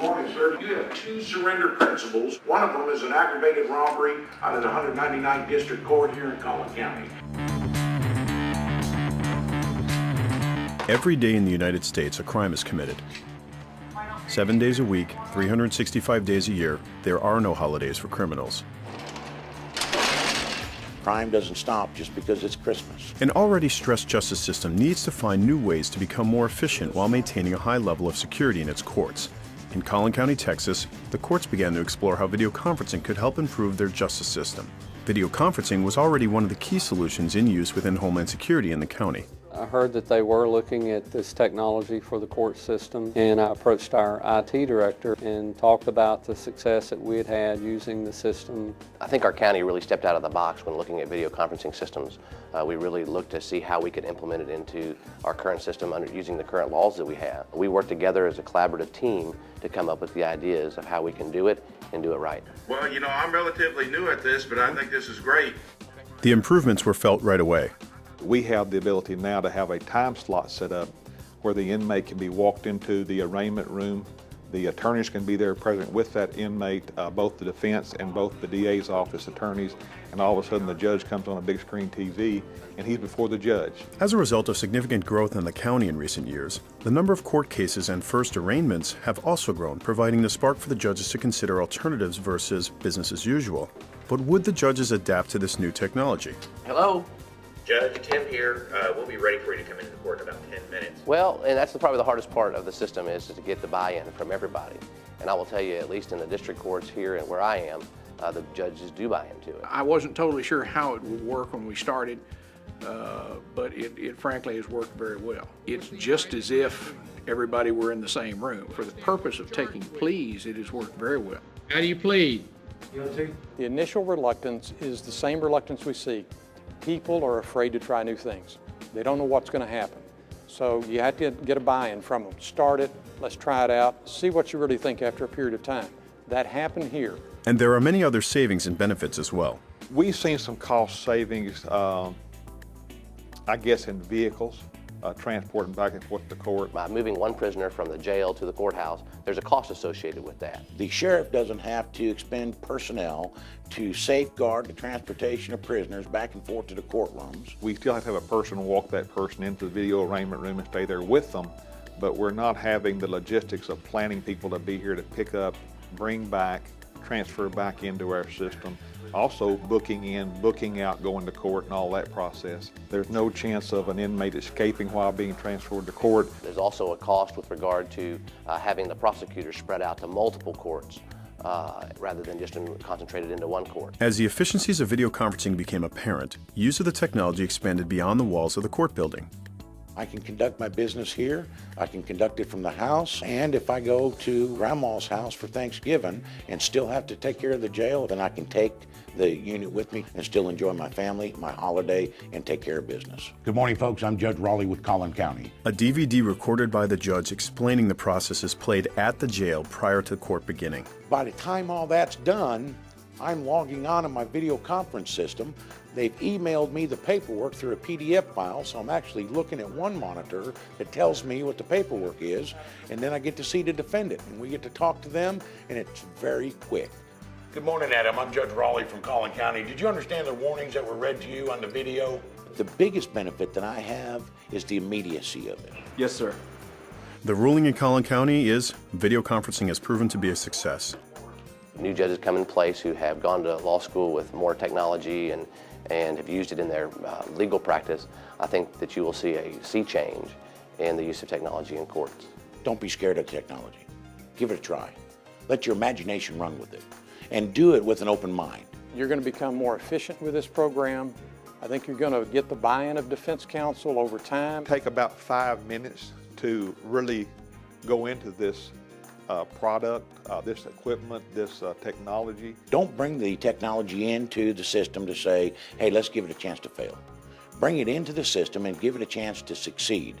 morning, sir. You have two surrender principles. One of them is an aggravated robbery out of the 199th District Court here in Colin County. Every day in the United States, a crime is committed. 7 days a week, 365 days a year, there are no holidays for criminals. Crime doesn't stop just because it's Christmas. An already stressed justice system needs to find new ways to become more efficient while maintaining a high level of security in its courts. In Colin County, Texas, the courts began to explore how video conferencing could help improve their justice system. Video conferencing was already one of the key solutions in use within Homeland Security in the county. I heard that they were looking at this technology for the court system, and I approached our IT director and talked about the success that we had had using the system. I think our county really stepped out of the box when looking at video conferencing systems. We really looked to see how we could implement it into our current system using the current laws that we have. We worked together as a collaborative team to come up with the ideas of how we can do it and do it right. Well, you know, I'm relatively new at this, but I think this is great. The improvements were felt right away. We have the ability now to have a time slot set up where the inmate can be walked into the arraignment room. The attorneys can be there present with that inmate, both the defense and both the DA's office attorneys, and all of a sudden the judge comes on a big screen TV and he's before the judge. As a result of significant growth in the county in recent years, the number of court cases and first arraignments have also grown, providing the spark for the judges to consider alternatives versus business as usual. But would the judges adapt to this new technology? Hello? Judge, Tim here. We'll be ready for you to come into the court in about 10 minutes. Well, and that's probably the hardest part of the system is to get the buy-in from everybody. And I will tell you, at least in the district courts here and where I am, the judges do buy into it. I wasn't totally sure how it would work when we started, but it frankly has worked very well. It's just as if everybody were in the same room. For the purpose of taking pleas, it has worked very well. How do you plead? The initial reluctance is the same reluctance we see. People are afraid to try new things. They don't know what's going to happen. So you have to get a buy-in from them. Start it, let's try it out, see what you really think after a period of time. That happened here. And there are many other savings and benefits as well. We've seen some cost savings, I guess, in vehicles, transporting back and forth to court. By moving one prisoner from the jail to the courthouse, there's a cost associated with that. The sheriff doesn't have to expend personnel to safeguard the transportation of prisoners back and forth to the courtrooms. We still have to have a person walk that person into the video arraignment room and stay there with them, but we're not having the logistics of planning people to be here to pick up, bring back, transfer back into our system. Also booking in, booking out, going to court and all that process. There's no chance of an inmate escaping while being transferred to court. There's also a cost with regard to having the prosecutor spread out to multiple courts rather than just concentrated into one court. As the efficiencies of video conferencing became apparent, use of the technology expanded beyond the walls of the court building. I can conduct my business here, I can conduct it from the house, and if I go to Grandma's house for Thanksgiving and still have to take care of the jail, then I can take the unit with me and still enjoy my family, my holiday, and take care of business. Good morning, folks. I'm Judge Raleigh with Colin County. A DVD recorded by the judge explaining the process is played at the jail prior to court beginning. By the time all that's done, I'm logging on my video conference system. They've emailed me the paperwork through a PDF file, so I'm actually looking at one monitor that tells me what the paperwork is, and then I get to see the defendant, and we get to talk to them, and it's very quick. Good morning, Adam. I'm Judge Raleigh from Colin County. Did you understand the warnings that were read to you on the video? The biggest benefit that I have is the immediacy of it. Yes, sir. The ruling in Colin County is video conferencing has proven to be a success. New judges come in place who have gone to law school with more technology and have used it in their legal practice. I think that you will see a sea change in the use of technology in courts. Don't be scared of technology. Give it a try. Let your imagination run with it, and do it with an open mind. You're going to become more efficient with this program. I think you're going to get the buy-in of defense counsel over time. Take about 5 minutes to really go into this product, this equipment, this technology. Don't bring the technology into the system to say, hey, let's give it a chance to fail. Bring it into the system and give it a chance to succeed.